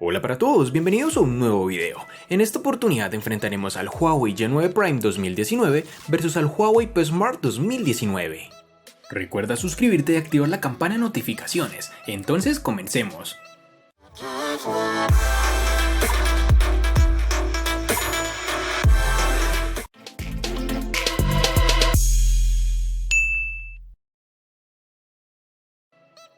Hola para todos, bienvenidos a un nuevo video. En esta oportunidad enfrentaremos al Huawei G9 Prime 2019 versus al Huawei P Smart 2019. Recuerda suscribirte y activar la campana de notificaciones, entonces comencemos.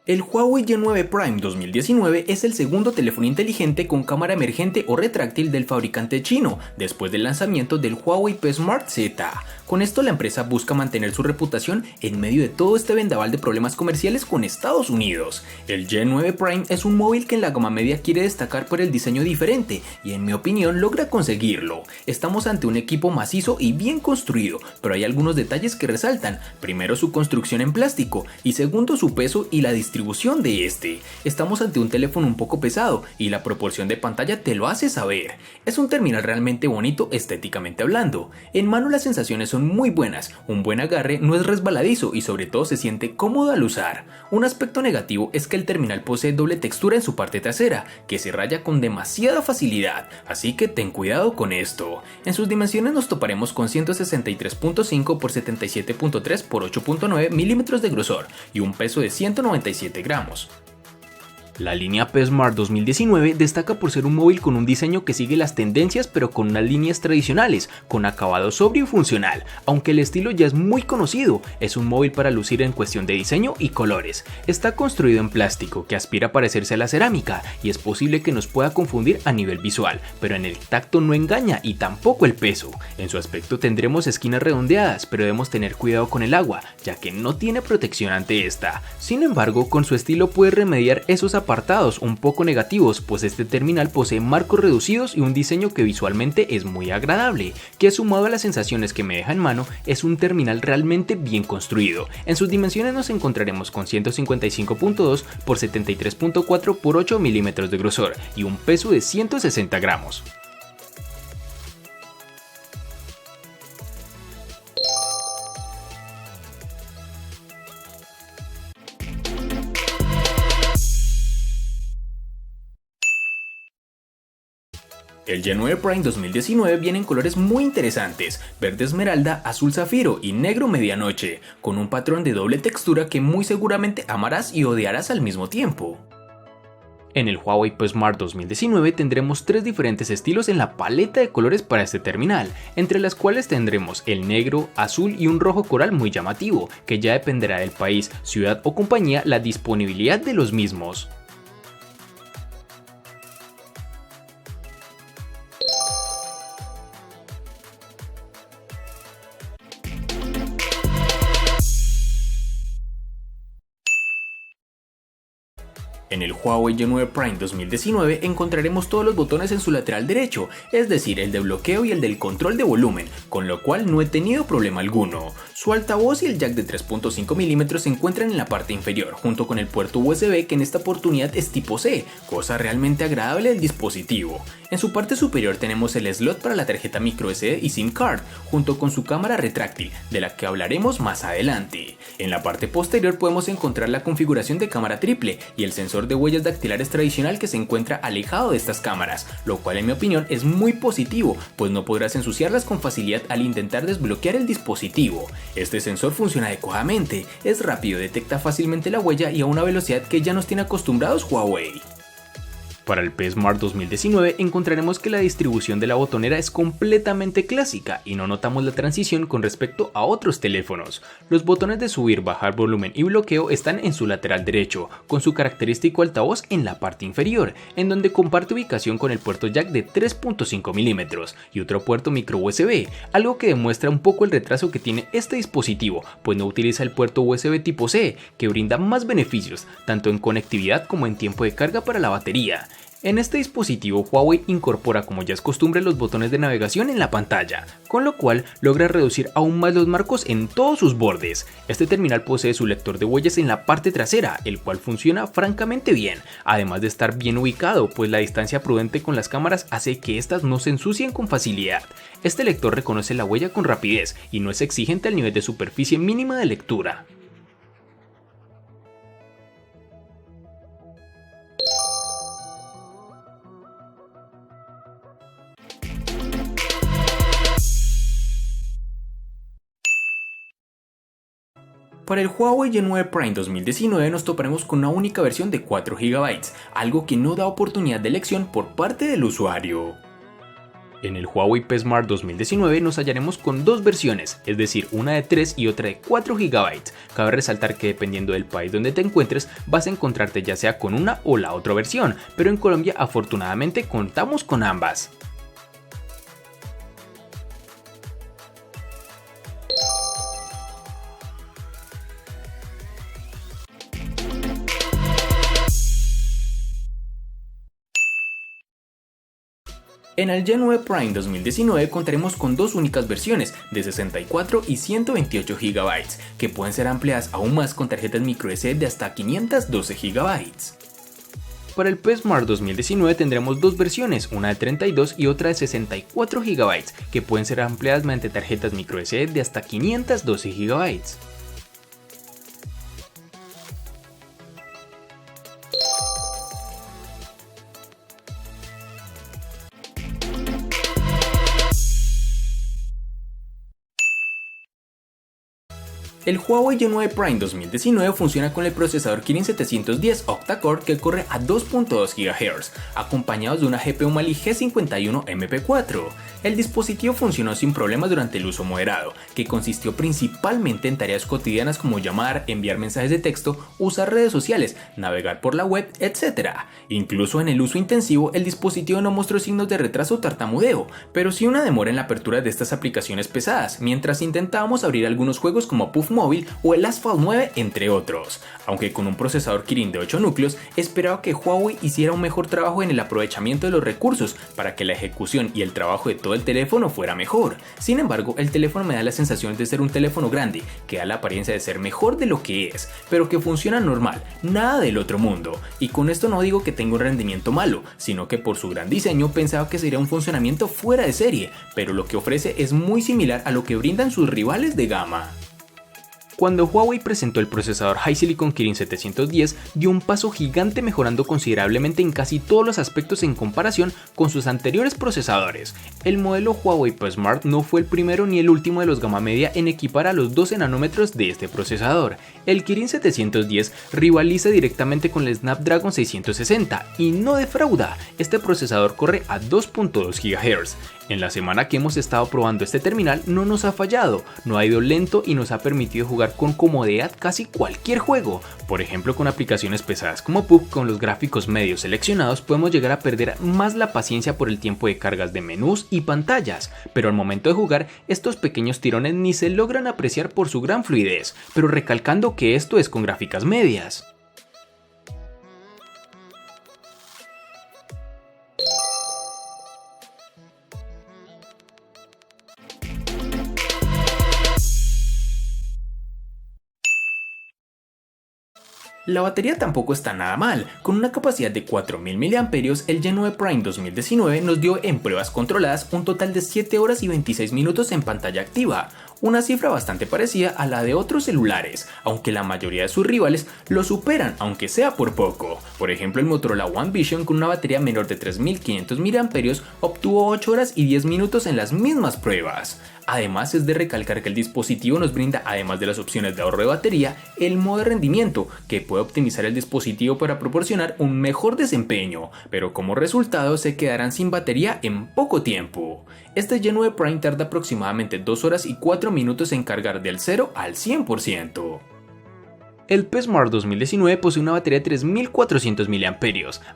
El Huawei G9 Prime 2019 es el segundo teléfono inteligente con cámara emergente o retráctil del fabricante chino, después del lanzamiento del Huawei P Smart Z. Con esto la empresa busca mantener su reputación en medio de todo este vendaval de problemas comerciales con Estados Unidos. El G9 Prime es un móvil que en la gama media quiere destacar por el diseño diferente y en mi opinión logra conseguirlo. Estamos ante un equipo macizo y bien construido, pero hay algunos detalles que resaltan. Primero, su construcción en plástico y segundo, su peso y la distribución de este. Estamos ante un teléfono un poco pesado y la proporción de pantalla te lo hace saber. Es un terminal realmente bonito estéticamente hablando. En mano las sensaciones son muy buenas, un buen agarre no es resbaladizo y sobre todo se siente cómodo al usar. Un aspecto negativo es que el terminal posee doble textura en su parte trasera, que se raya con demasiada facilidad, así que ten cuidado con esto. En sus dimensiones nos toparemos con 163.5 x 77.3 x 8.9 milímetros de grosor y un peso de 197 gramos. La línea P Smart 2019 destaca por ser un móvil con un diseño que sigue las tendencias pero con unas líneas tradicionales, con acabado sobrio y funcional, aunque el estilo ya es muy conocido, es un móvil para lucir en cuestión de diseño y colores. Está construido en plástico que aspira a parecerse a la cerámica y es posible que nos pueda confundir a nivel visual, pero en el tacto no engaña y tampoco el peso. En su aspecto tendremos esquinas redondeadas, pero debemos tener cuidado con el agua, ya que no tiene protección ante esta. Sin embargo, con su estilo puede remediar esos apartados un poco negativos, pues este terminal posee marcos reducidos y un diseño que visualmente es muy agradable, que sumado a las sensaciones que me deja en mano es un terminal realmente bien construido. En sus dimensiones nos encontraremos con 155.2 x 73.4 x 8 milímetros de grosor y un peso de 160 gramos. El G9 Prime 2019 viene en colores muy interesantes, verde esmeralda, azul zafiro y negro medianoche, con un patrón de doble textura que muy seguramente amarás y odiarás al mismo tiempo. En el Huawei P Smart 2019 tendremos tres diferentes estilos en la paleta de colores para este terminal, entre las cuales tendremos el negro, azul y un rojo coral muy llamativo, que ya dependerá del país, ciudad o compañía la disponibilidad de los mismos. En el Huawei G9 Prime 2019 encontraremos todos los botones en su lateral derecho, es decir, el de bloqueo y el del control de volumen, con lo cual no he tenido problema alguno. Su altavoz y el jack de 3.5 mm se encuentran en la parte inferior, junto con el puerto USB que en esta oportunidad es tipo C, cosa realmente agradable del dispositivo. En su parte superior tenemos el slot para la tarjeta microSD y SIM card, junto con su cámara retráctil, de la que hablaremos más adelante. En la parte posterior podemos encontrar la configuración de cámara triple y el sensor de huellas dactilares tradicional que se encuentra alejado de estas cámaras, lo cual en mi opinión es muy positivo, pues no podrás ensuciarlas con facilidad al intentar desbloquear el dispositivo. Este sensor funciona adecuadamente, es rápido, detecta fácilmente la huella y a una velocidad que ya nos tiene acostumbrados Huawei. Para el P Smart 2019 encontraremos que la distribución de la botonera es completamente clásica y no notamos la transición con respecto a otros teléfonos. Los botones de subir, bajar volumen y bloqueo están en su lateral derecho, con su característico altavoz en la parte inferior, en donde comparte ubicación con el puerto jack de 3.5 mm y otro puerto micro USB, algo que demuestra un poco el retraso que tiene este dispositivo, pues no utiliza el puerto USB tipo C, que brinda más beneficios, tanto en conectividad como en tiempo de carga para la batería. En este dispositivo Huawei incorpora, como ya es costumbre, los botones de navegación en la pantalla, con lo cual logra reducir aún más los marcos en todos sus bordes. Este terminal posee su lector de huellas en la parte trasera, el cual funciona francamente bien, además de estar bien ubicado, pues la distancia prudente con las cámaras hace que estas no se ensucien con facilidad. Este lector reconoce la huella con rapidez y no es exigente al nivel de superficie mínima de lectura. Para el Huawei Y9 Prime 2019 nos toparemos con una única versión de 4 GB, algo que no da oportunidad de elección por parte del usuario. En el Huawei P Smart 2019 nos hallaremos con dos versiones, es decir, una de 3 y otra de 4 GB. Cabe resaltar que dependiendo del país donde te encuentres, vas a encontrarte ya sea con una o la otra versión, pero en Colombia afortunadamente contamos con ambas. En el Y9 Prime 2019 contaremos con dos únicas versiones de 64 y 128 GB, que pueden ser ampliadas aún más con tarjetas microSD de hasta 512 GB. Para el P Smart 2019 tendremos dos versiones, una de 32 y otra de 64 GB, que pueden ser ampliadas mediante tarjetas microSD de hasta 512 GB. El Huawei Y9 Prime 2019 funciona con el procesador Kirin 710 octa-core que corre a 2.2 GHz, acompañados de una GPU Mali G51 MP4. El dispositivo funcionó sin problemas durante el uso moderado, que consistió principalmente en tareas cotidianas como llamar, enviar mensajes de texto, usar redes sociales, navegar por la web, etc. Incluso en el uso intensivo, el dispositivo no mostró signos de retraso o tartamudeo, pero sí una demora en la apertura de estas aplicaciones pesadas, mientras intentábamos abrir algunos juegos como Puff Móvil o el Asphalt 9 entre otros. Aunque con un procesador Kirin de 8 núcleos, esperaba que Huawei hiciera un mejor trabajo en el aprovechamiento de los recursos para que la ejecución y el trabajo de todo el teléfono fuera mejor. Sin embargo, el teléfono me da la sensación de ser un teléfono grande, que da la apariencia de ser mejor de lo que es, pero que funciona normal, nada del otro mundo. Y con esto no digo que tenga un rendimiento malo, sino que por su gran diseño pensaba que sería un funcionamiento fuera de serie, pero lo que ofrece es muy similar a lo que brindan sus rivales de gama. Cuando Huawei presentó el procesador HiSilicon Kirin 710, dio un paso gigante mejorando considerablemente en casi todos los aspectos en comparación con sus anteriores procesadores. El modelo Huawei P Smart no fue el primero ni el último de los gama media en equipar a los 12 nanómetros de este procesador. El Kirin 710 rivaliza directamente con el Snapdragon 660 y no defrauda, este procesador corre a 2.2 GHz. En la semana que hemos estado probando este terminal no nos ha fallado, no ha ido lento y nos ha permitido jugar con comodidad casi cualquier juego. Por ejemplo, con aplicaciones pesadas como PUBG, con los gráficos medios seleccionados podemos llegar a perder más la paciencia por el tiempo de cargas de menús y pantallas, pero al momento de jugar estos pequeños tirones ni se logran apreciar por su gran fluidez, pero recalcando que esto es con gráficas medias. La batería tampoco está nada mal, con una capacidad de 4000 mAh, el Y9 Prime 2019 nos dio en pruebas controladas un total de 7 horas y 26 minutos en pantalla activa, una cifra bastante parecida a la de otros celulares, aunque la mayoría de sus rivales lo superan, aunque sea por poco. Por ejemplo, el Motorola One Vision con una batería menor de 3500 mAh obtuvo 8 horas y 10 minutos en las mismas pruebas. Además, es de recalcar que el dispositivo nos brinda, además de las opciones de ahorro de batería, el modo de rendimiento, que puede optimizar el dispositivo para proporcionar un mejor desempeño, pero como resultado se quedarán sin batería en poco tiempo. Este Y9 Prime tarda aproximadamente 2 horas y 4 minutos en cargar del 0 al 100%. El P Smart 2019 posee una batería de 3400 mAh,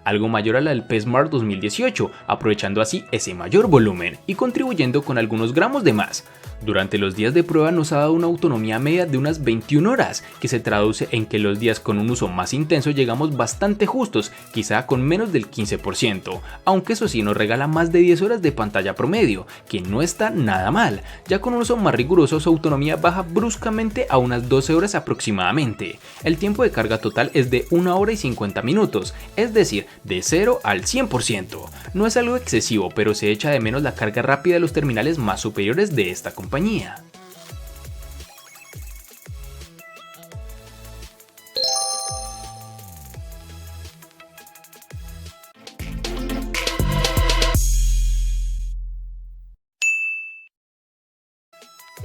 algo mayor a la del P Smart 2018, aprovechando así ese mayor volumen y contribuyendo con algunos gramos de más. Durante los días de prueba nos ha dado una autonomía media de unas 21 horas, que se traduce en que los días con un uso más intenso llegamos bastante justos, quizá con menos del 15%, aunque eso sí nos regala más de 10 horas de pantalla promedio, que no está nada mal. Ya con un uso más riguroso su autonomía baja bruscamente a unas 12 horas aproximadamente. El tiempo de carga total es de 1 hora y 50 minutos, es decir, de 0 al 100%. No es algo excesivo, pero se echa de menos la carga rápida de los terminales más superiores de esta compañía.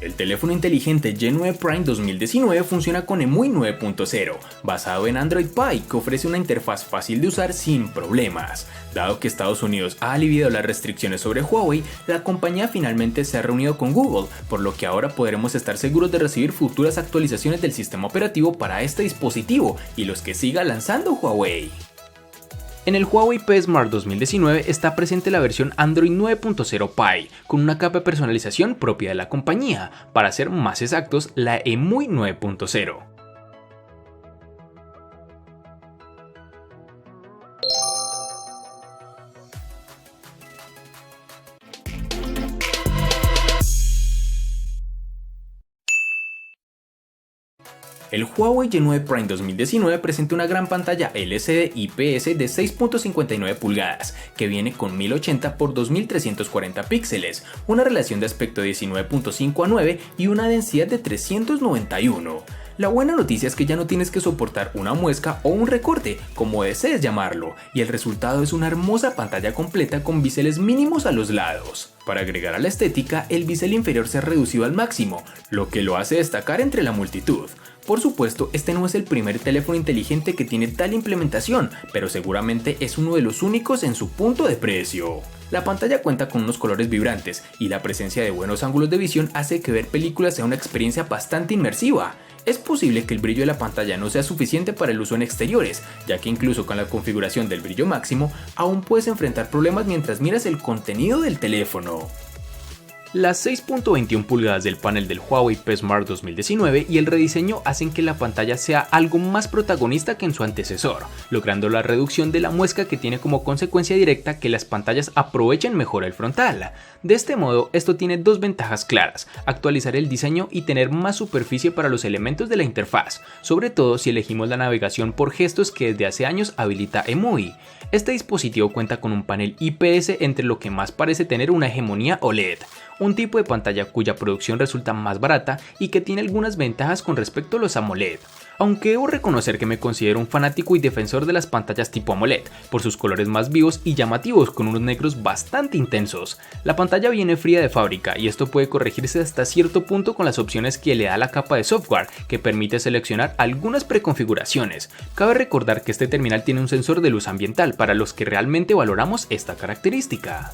El teléfono inteligente Y9 Prime 2019 funciona con EMUI 9.0, basado en Android Pie, que ofrece una interfaz fácil de usar sin problemas. Dado que Estados Unidos ha aliviado las restricciones sobre Huawei, la compañía finalmente se ha reunido con Google, por lo que ahora podremos estar seguros de recibir futuras actualizaciones del sistema operativo para este dispositivo y los que siga lanzando Huawei. En el Huawei P Smart 2019 está presente la versión Android 9.0 Pie, con una capa de personalización propia de la compañía, para ser más exactos, la EMUI 9.0. El Huawei Y9 Prime 2019 presenta una gran pantalla LCD IPS de 6.59 pulgadas, que viene con 1080 x 2340 píxeles, una relación de aspecto de 19.5:9 y una densidad de 391. La buena noticia es que ya no tienes que soportar una muesca o un recorte, como desees llamarlo, y el resultado es una hermosa pantalla completa con biseles mínimos a los lados. Para agregar a la estética, el bisel inferior se ha reducido al máximo, lo que lo hace destacar entre la multitud. Por supuesto, este no es el primer teléfono inteligente que tiene tal implementación, pero seguramente es uno de los únicos en su punto de precio. La pantalla cuenta con unos colores vibrantes y la presencia de buenos ángulos de visión hace que ver películas sea una experiencia bastante inmersiva. Es posible que el brillo de la pantalla no sea suficiente para el uso en exteriores, ya que incluso con la configuración del brillo máximo, aún puedes enfrentar problemas mientras miras el contenido del teléfono. Las 6.21 pulgadas del panel del Huawei P Smart 2019 y el rediseño hacen que la pantalla sea algo más protagonista que en su antecesor, logrando la reducción de la muesca que tiene como consecuencia directa que las pantallas aprovechen mejor el frontal. De este modo, esto tiene dos ventajas claras: actualizar el diseño y tener más superficie para los elementos de la interfaz, sobre todo si elegimos la navegación por gestos que desde hace años habilita EMUI. Este dispositivo cuenta con un panel IPS entre lo que más parece tener una hegemonía OLED, un tipo de pantalla cuya producción resulta más barata y que tiene algunas ventajas con respecto a los AMOLED. Aunque debo reconocer que me considero un fanático y defensor de las pantallas tipo AMOLED, por sus colores más vivos y llamativos con unos negros bastante intensos. La pantalla viene fría de fábrica y esto puede corregirse hasta cierto punto con las opciones que le da la capa de software, que permite seleccionar algunas preconfiguraciones. Cabe recordar que este terminal tiene un sensor de luz ambiental para los que realmente valoramos esta característica.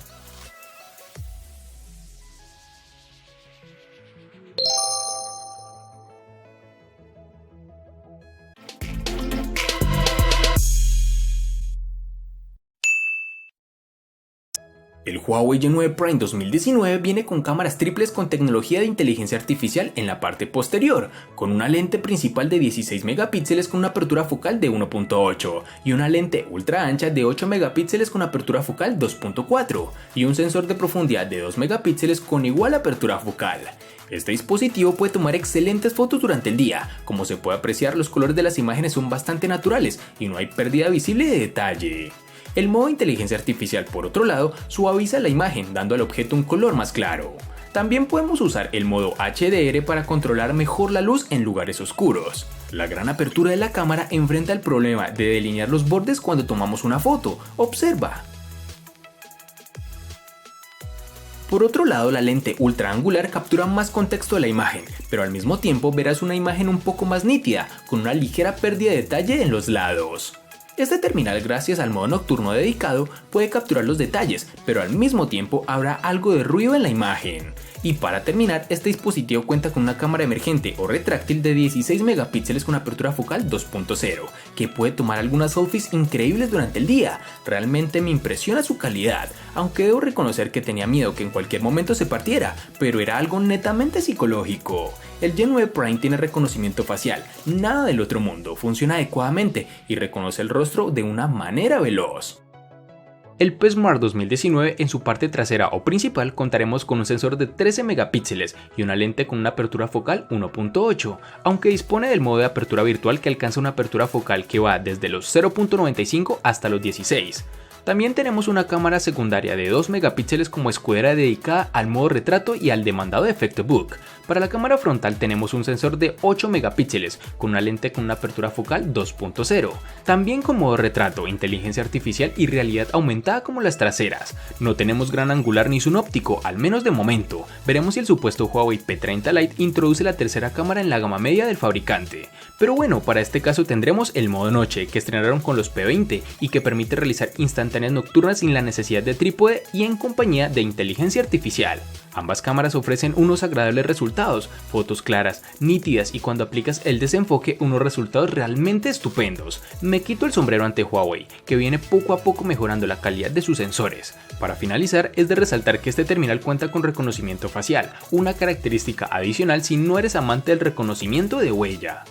El Huawei Y9 Prime 2019 viene con cámaras triples con tecnología de inteligencia artificial en la parte posterior, con una lente principal de 16 megapíxeles con una apertura focal de 1.8 y una lente ultra ancha de 8 megapíxeles con apertura focal 2.4 y un sensor de profundidad de 2 megapíxeles con igual apertura focal. Este dispositivo puede tomar excelentes fotos durante el día. Como se puede apreciar, los colores de las imágenes son bastante naturales y no hay pérdida visible de detalle. El modo inteligencia artificial, por otro lado, suaviza la imagen, dando al objeto un color más claro. También podemos usar el modo HDR para controlar mejor la luz en lugares oscuros. La gran apertura de la cámara enfrenta el problema de delinear los bordes cuando tomamos una foto. Observa. Por otro lado, la lente ultra angular captura más contexto de la imagen, pero al mismo tiempo verás una imagen un poco más nítida, con una ligera pérdida de detalle en los lados. Este terminal, gracias al modo nocturno dedicado, puede capturar los detalles, pero al mismo tiempo habrá algo de ruido en la imagen. Y para terminar, este dispositivo cuenta con una cámara emergente o retráctil de 16 megapíxeles con apertura focal 2.0, que puede tomar algunas selfies increíbles durante el día. Realmente me impresiona su calidad, aunque debo reconocer que tenía miedo que en cualquier momento se partiera, pero era algo netamente psicológico. El Y9 Prime tiene reconocimiento facial, nada del otro mundo, funciona adecuadamente y reconoce el rostro de una manera veloz. El P Smart 2019 en su parte trasera o principal contaremos con un sensor de 13 megapíxeles y una lente con una apertura focal 1.8, aunque dispone del modo de apertura virtual que alcanza una apertura focal que va desde los 0.95 hasta los 16. También tenemos una cámara secundaria de 2 megapíxeles como escudera dedicada al modo retrato y al demandado efecto book. Para la cámara frontal tenemos un sensor de 8 megapíxeles con una lente con una apertura focal 2.0. También con modo retrato, inteligencia artificial y realidad aumentada como las traseras. No tenemos gran angular ni zoom óptico, al menos de momento. Veremos si el supuesto Huawei P30 Lite introduce la tercera cámara en la gama media del fabricante. Pero bueno, para este caso tendremos el modo noche que estrenaron con los P20 y que permite realizar instantáneas nocturnas sin la necesidad de trípode y en compañía de inteligencia artificial. Ambas cámaras ofrecen unos agradables resultados, fotos claras, nítidas y cuando aplicas el desenfoque unos resultados realmente estupendos. Me quito el sombrero ante Huawei, que viene poco a poco mejorando la calidad de sus sensores. Para finalizar, es de resaltar que este terminal cuenta con reconocimiento facial, una característica adicional si no eres amante del reconocimiento de huella.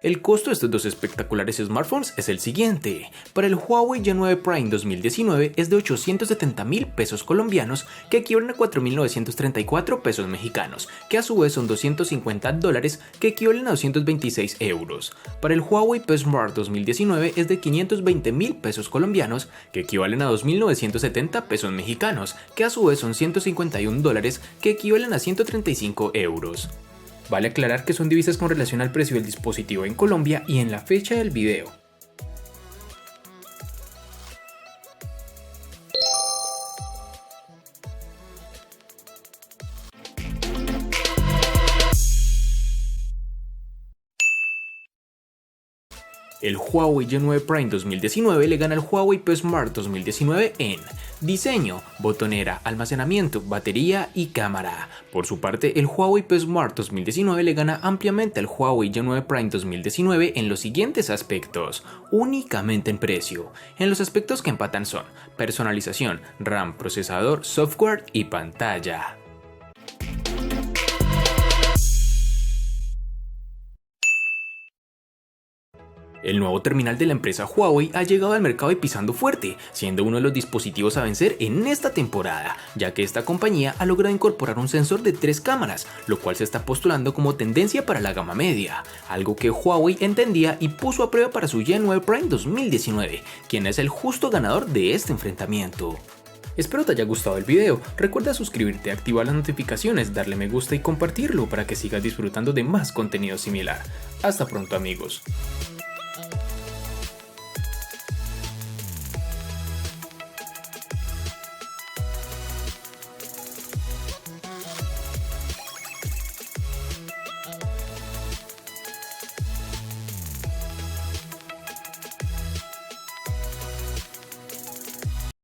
El costo de estos dos espectaculares smartphones es el siguiente. Para el Huawei Y9 Prime 2019 es de 870.000 pesos colombianos, que equivalen a 4.934 pesos mexicanos, que a su vez son $250, que equivalen a 226 euros. Para el Huawei P Smart 2019 es de 520.000 pesos colombianos, que equivalen a 2.970 pesos mexicanos, que a su vez son $151, que equivalen a 135 euros. Vale aclarar que son divisas con relación al precio del dispositivo en Colombia y en la fecha del video. El Huawei Y9 Prime 2019 le gana al Huawei P Smart 2019 en diseño, botonera, almacenamiento, batería y cámara. Por su parte, el Huawei P Smart 2019 le gana ampliamente al Huawei Y9 Prime 2019 en los siguientes aspectos, únicamente en precio. En los aspectos que empatan son personalización, RAM, procesador, software y pantalla. El nuevo terminal de la empresa Huawei ha llegado al mercado y pisando fuerte, siendo uno de los dispositivos a vencer en esta temporada, ya que esta compañía ha logrado incorporar un sensor de 3 cámaras, lo cual se está postulando como tendencia para la gama media, algo que Huawei entendía y puso a prueba para su Y9 Prime 2019, quien es el justo ganador de este enfrentamiento. Espero te haya gustado el video, recuerda suscribirte, activar las notificaciones, darle me gusta y compartirlo para que sigas disfrutando de más contenido similar. Hasta pronto amigos.